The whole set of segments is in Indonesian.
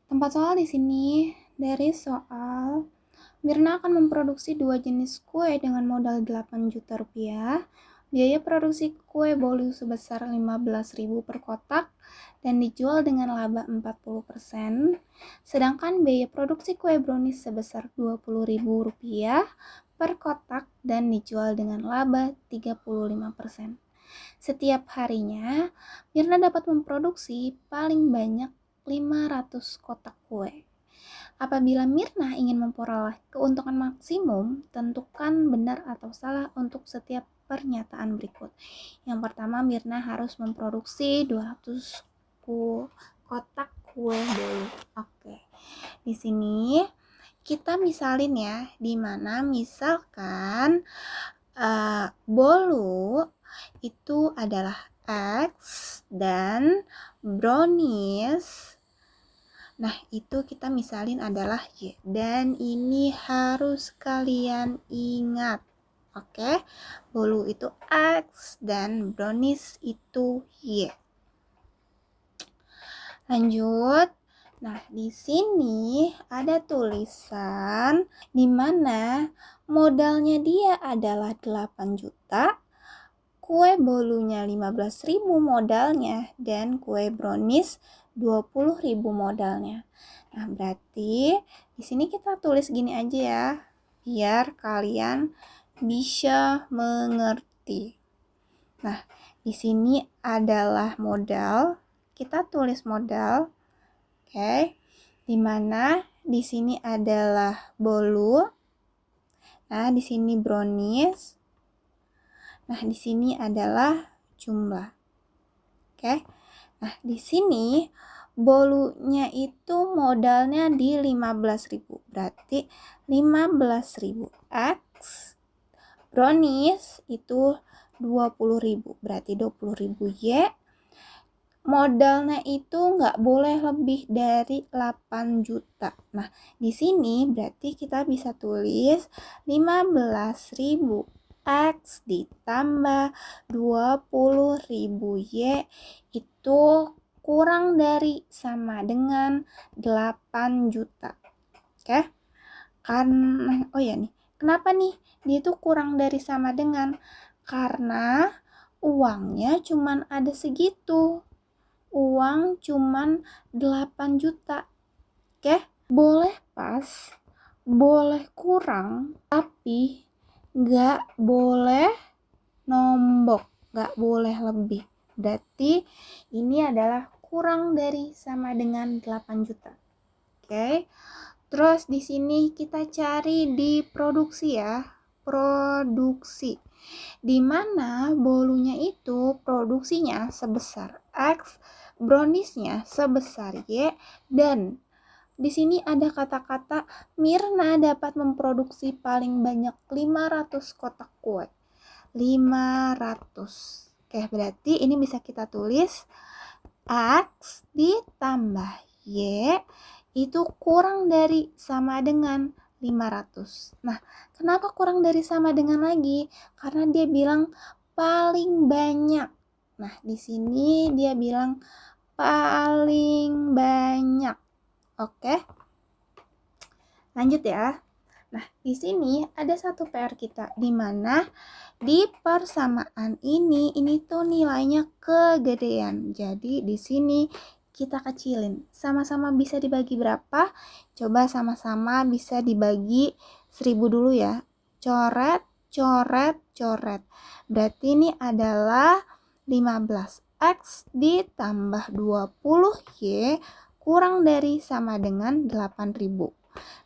Tempat soal di sini dari soal Mirna akan memproduksi 2 jenis kue dengan modal 8 juta rupiah. Biaya produksi kue bolu sebesar 15.000 per kotak dan dijual dengan laba 40%. Sedangkan biaya produksi kue brownies sebesar 20.000 rupiah per kotak dan dijual dengan laba 35%. Setiap harinya, Mirna dapat memproduksi paling banyak 500 kotak kue. Apabila Mirna ingin memperoleh keuntungan maksimum, tentukan benar atau salah untuk setiap pernyataan berikut. Yang pertama, Mirna harus memproduksi 200 kotak kue bolu. Oke. Di sini kita misalin ya, di mana misalkan bolu itu adalah X dan brownies. Nah, itu kita misalin adalah Y. Dan ini harus kalian ingat. Oke, bolu itu X dan brownies itu Y. Lanjut. Nah, di sini ada tulisan di mana modalnya dia adalah 8 juta, kue bolunya 15.000 modalnya, dan kue brownies 20.000 modalnya. Nah, berarti di sini kita tulis gini aja ya, biar kalian bisa mengerti. Nah, di sini adalah modal. Kita tulis modal. Oke. Dimana di sini adalah bolu. Nah, di sini brownies. Nah, di sini adalah jumlah. Oke. Nah, di sini bolunya itu modalnya di 15.000. Berarti 15.000 X. Brownies itu 20.000. Berarti 20.000 Y. Modalnya itu nggak boleh lebih dari 8 juta. Nah, di sini berarti kita bisa tulis 15.000 X ditambah 20.000 Y itu kurang dari sama dengan 8 juta. Oke? Karena, oh ya nih, kenapa nih dia itu kurang dari sama dengan? Karena uangnya cuman ada segitu. Uang cuman 8 juta. Oke? Boleh pas, boleh kurang, tapi nggak boleh nombok, nggak boleh lebih. Berarti ini adalah kurang dari sama dengan 8 juta. Oke? Terus di sini kita cari di produksi ya. Produksi. Di mana bolunya itu produksinya sebesar X, browniesnya sebesar Y, dan di sini ada kata-kata Mirna dapat memproduksi paling banyak 500 kotak kue. 500. Oke, berarti ini bisa kita tulis X ditambah Y itu kurang dari sama dengan 500. Nah, kenapa kurang dari sama dengan lagi? Karena dia bilang paling banyak. Nah, di sini dia bilang paling banyak. Oke. Lanjut ya. Nah, di sini ada satu PR kita di mana di persamaan ini tuh nilainya kegedean. Jadi di sini kita kecilin. Sama-sama bisa dibagi berapa? Coba sama-sama bisa dibagi 1000 dulu ya. Coret, coret, coret. Berarti ini adalah 15. X ditambah 20Y kurang dari sama dengan 8.000.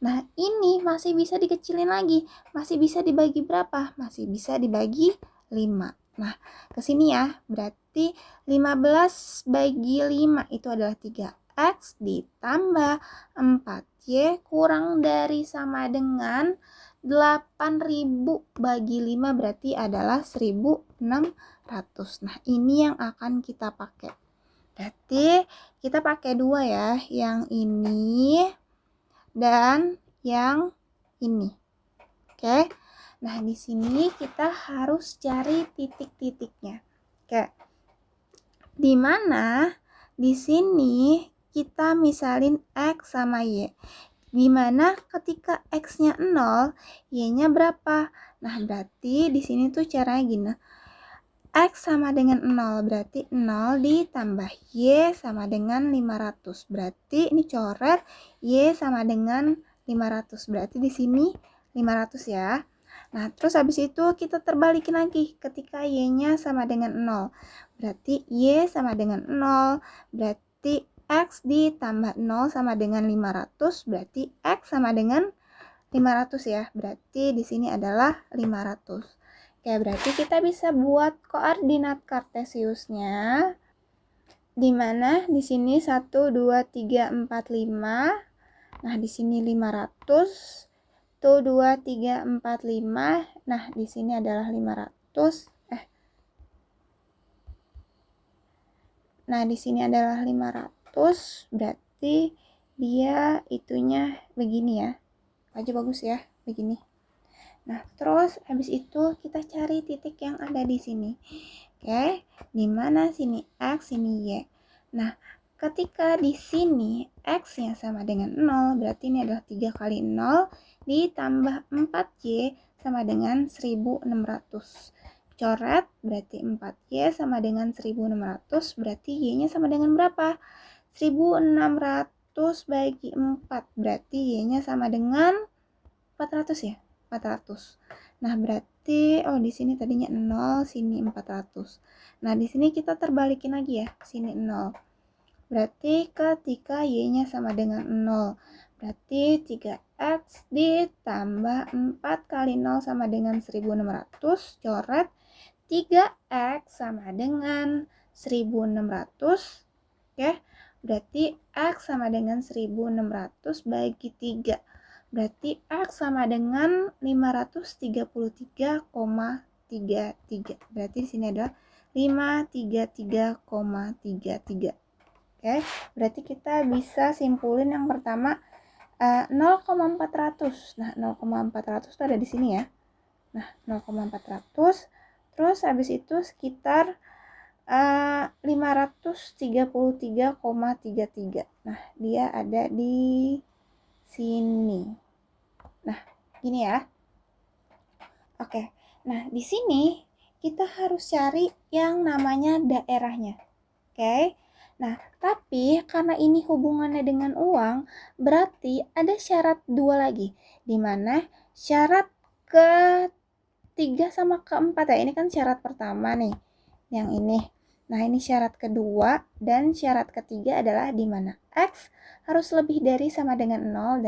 Nah, ini masih bisa dikecilin lagi. Masih bisa dibagi berapa? Masih bisa dibagi 5. Nah, ke sini ya. Berarti 15 bagi 5 itu adalah 3X ditambah 4Y kurang dari sama dengan 8.000 bagi 5 berarti adalah 1.600. Nah, ini yang akan kita pakai. Berarti kita pakai dua ya. Yang ini dan yang ini. Oke. Nah, di sini kita harus cari titik-titiknya. Oke. Di mana di sini kita misalin X sama Y. Dimana ketika X-nya 0, Y-nya berapa? Nah, berarti di sini tuh caranya gini. X sama dengan 0, berarti 0 ditambah Y sama dengan 500. Berarti ini coret Y sama dengan 500. Berarti di sini 500 ya. Nah, terus habis itu kita terbalikin lagi ketika Y-nya sama dengan 0. Berarti Y sama dengan 0, berarti X ditambah 0 sama dengan 500, berarti X sama dengan 500 ya. Berarti di sini adalah 500. Oke, berarti kita bisa buat koordinat kartesiusnya. Di mana di sini 1 2 3 4 5. Nah, di sini 500. 1 2 3 4 5. Nah, di sini adalah 500. Nah, di sini adalah 500. Berarti dia itunya begini ya. Aja bagus ya, begini. Nah, terus habis itu kita cari titik yang ada di sini. Oke, di mana sini X, sini Y. Nah, ketika di sini X-nya sama dengan 0, berarti ini adalah 3 kali 0 ditambah 4Y sama dengan 1600. Coret, berarti 4Y sama dengan 1600, berarti Y-nya sama dengan berapa? 1600 bagi 4, berarti Y-nya sama dengan 400 ya? 400. Nah, berarti di sini tadinya 0, sini 400. Nah, di sini kita terbalikin lagi ya, sini 0. Berarti ketika Y-nya sama dengan 0, berarti 3X ditambah 4 kali 0 sama dengan 1600, coret 3X sama dengan 1600. Oke, berarti X sama dengan 1600 bagi 3. Berarti X sama dengan 533,33. Berarti di sini adalah 533,33. Oke, berarti kita bisa simpulin yang pertama 0,400. Nah, 0,400 itu ada di sini ya. Nah, 0,400. Terus habis itu sekitar 533,33. Nah, dia ada di sini. Nah, gini ya. Oke. Nah, di sini kita harus cari yang namanya daerahnya. Oke. Nah, tapi karena ini hubungannya dengan uang, berarti ada syarat 2 lagi. Di mana syarat ke-3 sama ke-4 ya. Ini kan syarat pertama nih. Yang ini. Nah, ini syarat kedua dan syarat ketiga adalah di mana X harus lebih dari sama dengan 0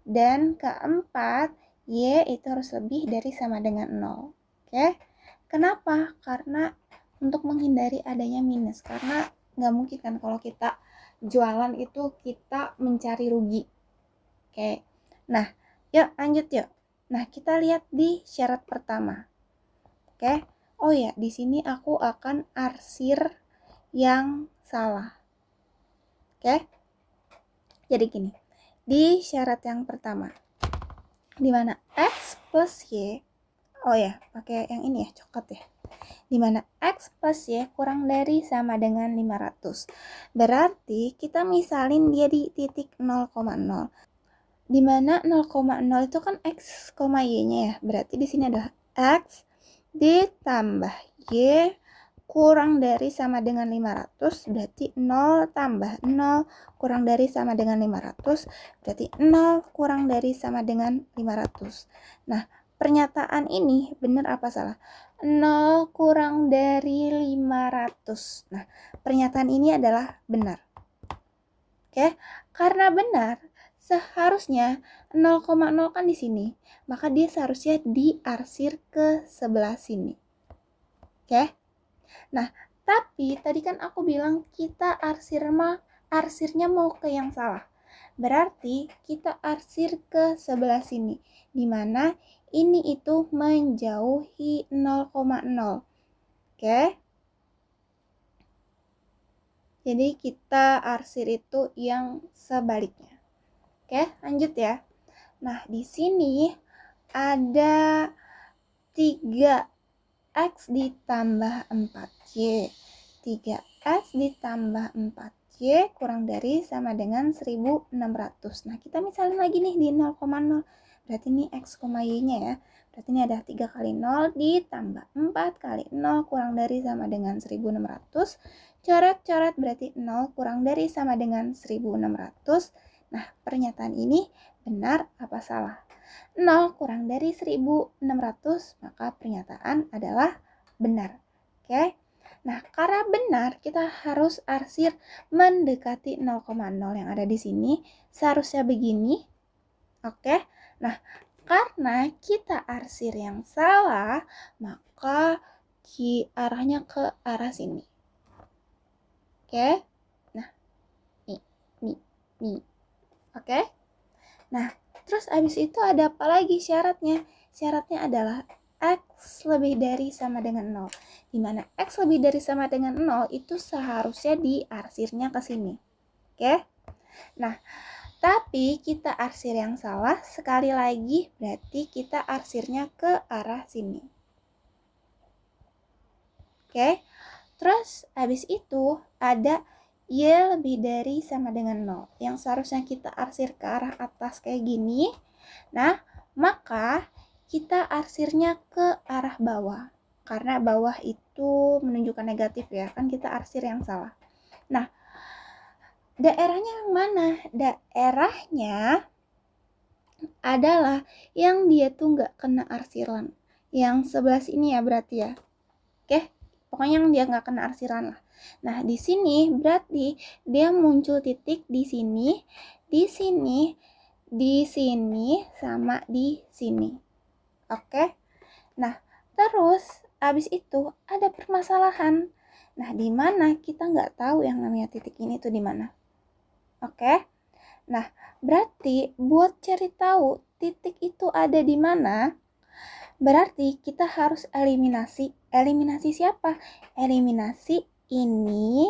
dan keempat Y itu harus lebih dari sama dengan 0. Oke. Kenapa? Karena untuk menghindari adanya minus. Karena nggak mungkin kan kalau kita jualan itu kita mencari rugi. Oke. Nah, yuk lanjut yuk. Nah, kita lihat di syarat pertama. Oke. Oh ya, di sini aku akan arsir yang salah. Oke. Jadi gini. Di syarat yang pertama, di mana X plus Y, oh ya, pakai yang ini ya, coklat ya. Di mana X plus Y kurang dari sama dengan 500. Berarti kita misalin dia di titik 0,0. Di mana 0,0 itu kan X, Y-nya ya. Berarti di sini adalah X ditambah Y kurang dari sama dengan 500, berarti 0 tambah 0 kurang dari sama dengan 500, berarti 0 kurang dari sama dengan 500. Nah, pernyataan ini benar apa salah? 0 kurang dari 500. Nah, pernyataan ini adalah benar. Oke, karena benar, seharusnya 0,0 kan di sini, maka dia seharusnya diarsir ke sebelah sini. Oke. Nah, tapi tadi kan aku bilang kita arsirnya mau ke yang salah. Berarti kita arsir ke sebelah sini, di mana ini itu menjauhi 0,0. Oke. Jadi kita arsir itu yang sebaliknya. Oke, lanjut ya. Nah, di sini ada 3X ditambah 4Y. 3 X ditambah 4Y kurang dari sama dengan 1600. Nah, kita misalin lagi nih di 0,0. Berarti ini X, Y-nya ya. Berarti ini ada 3 kali 0 ditambah 4 kali 0 kurang dari sama dengan 1600. Coret-coret berarti 0 kurang dari sama dengan 1600. Nah, pernyataan ini benar apa salah? 0 kurang dari 1600, maka pernyataan adalah benar. Oke. Nah, karena benar, kita harus arsir mendekati 0,0 yang ada di sini. Seharusnya begini. Oke. Nah, karena kita arsir yang salah, maka arahnya ke arah sini. Oke. Nah, nih. Oke. Nah, terus abis itu ada apa lagi syaratnya? Syaratnya adalah X lebih dari sama dengan 0. Dimana X lebih dari sama dengan 0 itu seharusnya diarsirnya ke sini. Oke? Nah, tapi kita arsir yang salah. Sekali lagi berarti kita arsirnya ke arah sini. Oke? Terus abis itu ada Y lebih dari sama dengan 0. Yang seharusnya kita arsir ke arah atas kayak gini. Nah, maka kita arsirnya ke arah bawah. Karena bawah itu menunjukkan negatif ya. Kan kita arsir yang salah. Nah, daerahnya yang mana? Daerahnya adalah yang dia tuh nggak kena arsiran. Yang sebelah sini ya berarti ya. Oke, pokoknya yang dia nggak kena arsiran lah. Nah, di sini berarti dia muncul titik di sini, di sini, di sini, sama di sini. Oke. Nah, terus abis itu ada permasalahan. Nah, di mana kita nggak tahu yang namanya titik ini tuh di mana. Oke. Nah, berarti buat cari tahu titik itu ada di mana, berarti kita harus eliminasi. Eliminasi siapa? Eliminasi ini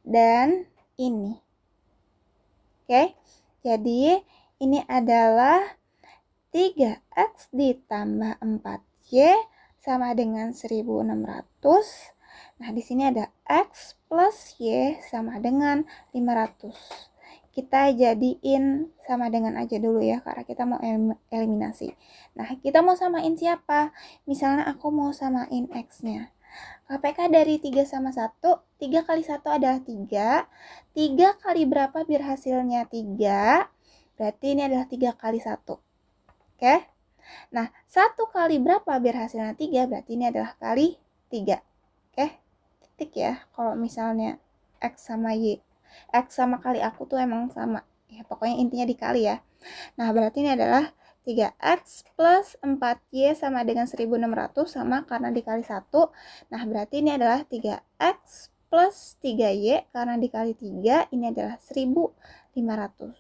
dan ini. Oke. Jadi, ini adalah 3X ditambah 4Y sama dengan 1600. Nah, di sini ada X plus Y sama dengan 500. Kita jadiin sama dengan aja dulu ya, karena kita mau eliminasi. Nah, kita mau samain siapa? Misalnya aku mau samain X-nya. KPK dari 3 sama 1, 3 kali 1 adalah 3. 3 kali berapa biar hasilnya 3? Berarti ini adalah 3 kali 1. Oke. Nah, 1 kali berapa biar hasilnya 3? Berarti ini adalah kali 3. Oke. Titik ya. Kalau misalnya X sama Y. X sama kali aku tuh emang sama. Ya, pokoknya intinya dikali ya. Nah, berarti ini adalah 3X plus 4Y sama dengan 1600 sama karena dikali 1. Nah, berarti ini adalah 3X plus 3Y karena dikali 3. Ini adalah 1500.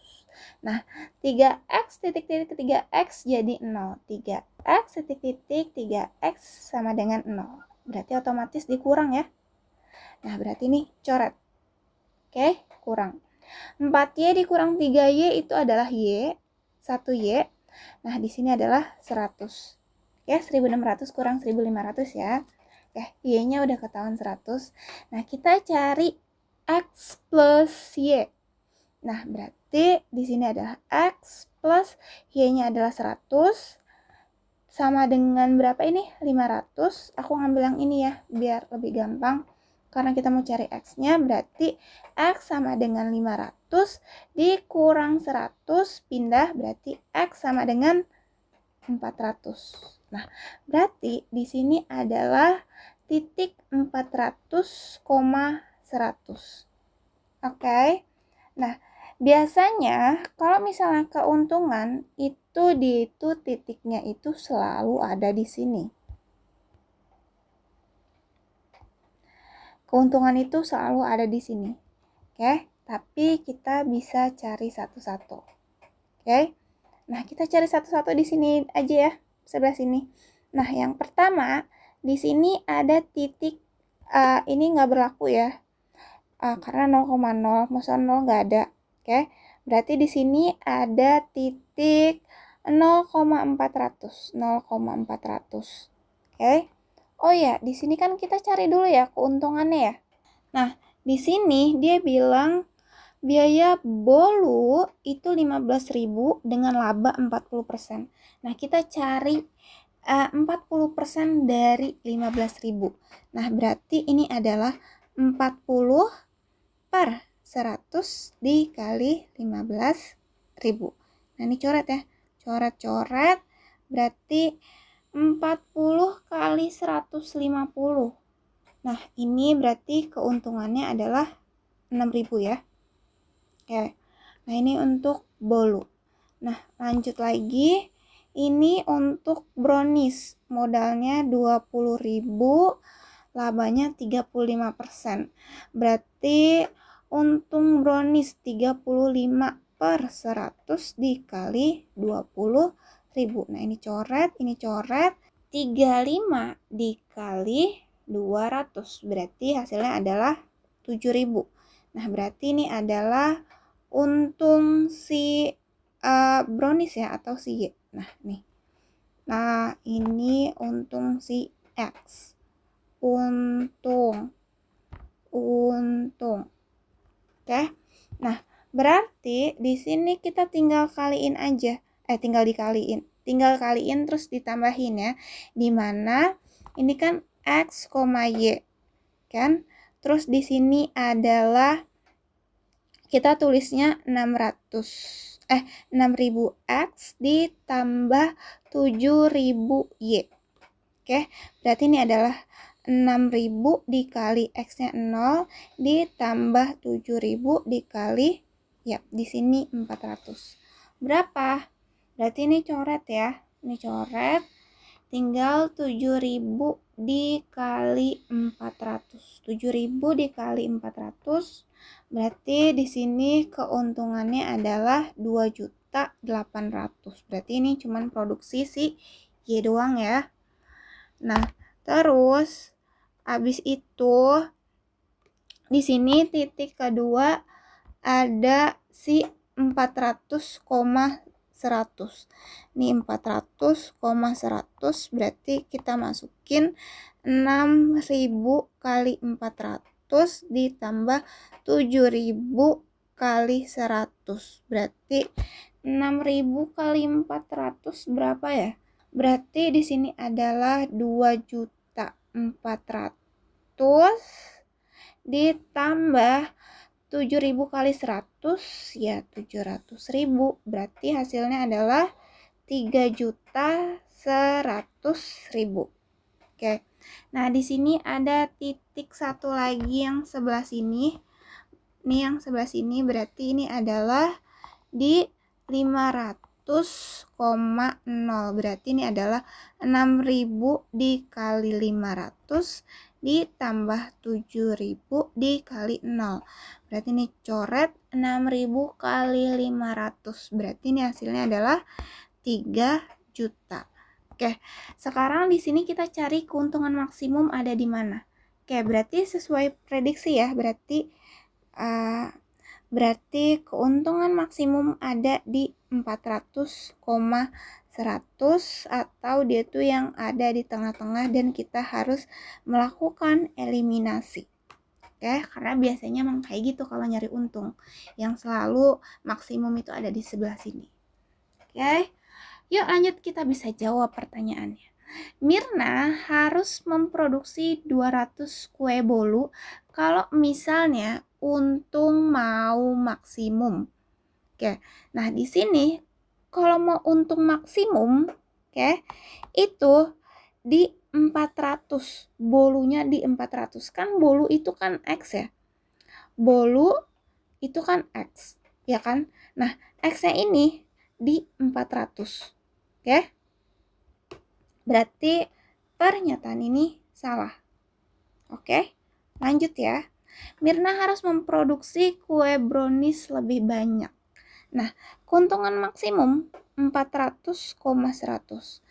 Nah, 3X titik-titik 3X jadi 0. 3X titik-titik 3X sama dengan 0. Berarti otomatis dikurang ya. Nah, berarti ini coret. Oke, kurang. 4Y dikurang 3Y itu adalah Y. 1Y. Nah, di sini adalah 100. Ya, 1600 kurang 1500 ya. Oke, Y-nya udah ketahuan 100. Nah, kita cari X plus Y. Nah, berarti di sini adalah X plus Y-nya adalah 100. Sama dengan berapa ini? 500. Aku ngambil yang ini ya, biar lebih gampang. Karena kita mau cari X-nya, berarti X sama dengan 500 dikurang 100, pindah, berarti X sama dengan 400. Nah, berarti di sini adalah titik 400, 100. Oke. Nah, biasanya kalau misalnya keuntungan itu titiknya itu selalu ada di sini. Keuntungan itu selalu ada di sini. Oke, tapi kita bisa cari satu-satu. Oke. Nah, kita cari satu-satu di sini aja ya, sebelah sini. Nah, yang pertama di sini ada titik ini nggak berlaku ya. Karena 0,0, maksudnya 0 nggak ada. Oke, berarti di sini ada titik 0,400. 0,400. Oke. Oh ya, di sini kan kita cari dulu ya keuntungannya ya. Nah, Di sini dia bilang biaya bolu itu 15.000 dengan laba 40%. Nah, kita cari 40% dari 15.000. Nah, berarti ini adalah 40 per 100 dikali 15.000. Nah, ini coret ya. Coret-coret berarti 40 kali 150. Nah, ini berarti keuntungannya adalah 6.000 ya. Oke. Nah, ini untuk bolu. Nah, lanjut lagi. Ini untuk brownies. Modalnya 20.000, labanya 35%. Berarti untung brownies 35 per 100 dikali 20.000. Nah, ini coret, 35 dikali 200. Berarti hasilnya adalah 7.000. Nah, berarti ini adalah untung si brownies ya, atau si Y. Nah, nih. Nah, ini untung si X. Untung. Oke. Nah, berarti di sini kita tinggal kaliin aja. Tinggal dikaliin. Tinggal kaliin terus ditambahin ya. Dimana ini kan X, Y. Kan? Terus di sini adalah kita tulisnya 6.000X ditambah 7.000Y. Oke, berarti ini adalah 6.000 dikali X-nya 0 ditambah 7.000 dikali, ya, di sini 400. Berapa? Berarti ini coret ya. Ini coret. Tinggal 7.000 dikali 400. 7.000 dikali 400. Berarti di sini keuntungannya adalah 2.800.000. Berarti ini cuman produksi si Y doang ya. Nah, terus habis itu di sini titik kedua ada si 400,100. Ini 400,100 berarti kita masukin 6.000 kali 400 ditambah 7.000 kali 100. Berarti 6.000 kali 400 berapa ya? Berarti di sini adalah 2.400.000 ditambah 7.000 kali 100 ya 700.000. Berarti hasilnya adalah 3.100.000. Oke. Nah, di sini ada titik satu lagi yang sebelah sini. Ini yang sebelah sini berarti ini adalah di 500,0. Berarti ini adalah 6.000 dikali 500 ditambah 7.000 dikali 0. Berarti ini coret 6.000 kali 500. Berarti ini hasilnya adalah 3 juta. Oke, sekarang di sini kita cari keuntungan maksimum ada di mana. Oke, berarti sesuai prediksi ya. Berarti keuntungan maksimum ada di 400,100 atau dia tuh yang ada di tengah-tengah dan kita harus melakukan eliminasi. Oke, karena biasanya memang kayak gitu kalau nyari untung. Yang selalu maksimum itu ada di sebelah sini. Oke, yuk lanjut, kita bisa jawab pertanyaannya. Mirna harus memproduksi 200 kue bolu kalau misalnya untung mau maksimum. Oke. Nah, di sini kalau mau untung maksimum, oke, itu di 400. Bolunya di 400. Kan bolu itu kan X ya. Bolu itu kan X, ya kan? Nah, X-nya ini di 400. Oke? Berarti pernyataan ini salah. Oke, lanjut ya. Mirna harus memproduksi kue brownies lebih banyak. Nah, keuntungan maksimum 400,100.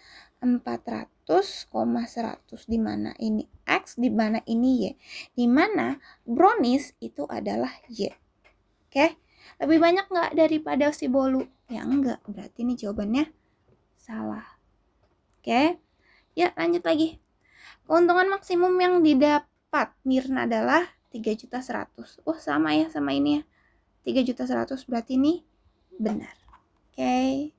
400,100 di mana ini X, di mana ini Y. Di mana brownies itu adalah Y. Oke, lebih banyak nggak daripada si bolu? Ya enggak, berarti ini jawabannya salah. Oke, ya lanjut lagi. Keuntungan maksimum yang didapat Mirna adalah 3.100.000. Oh, sama ya sama ini ya. 3.100.000 berarti ini benar. Oke.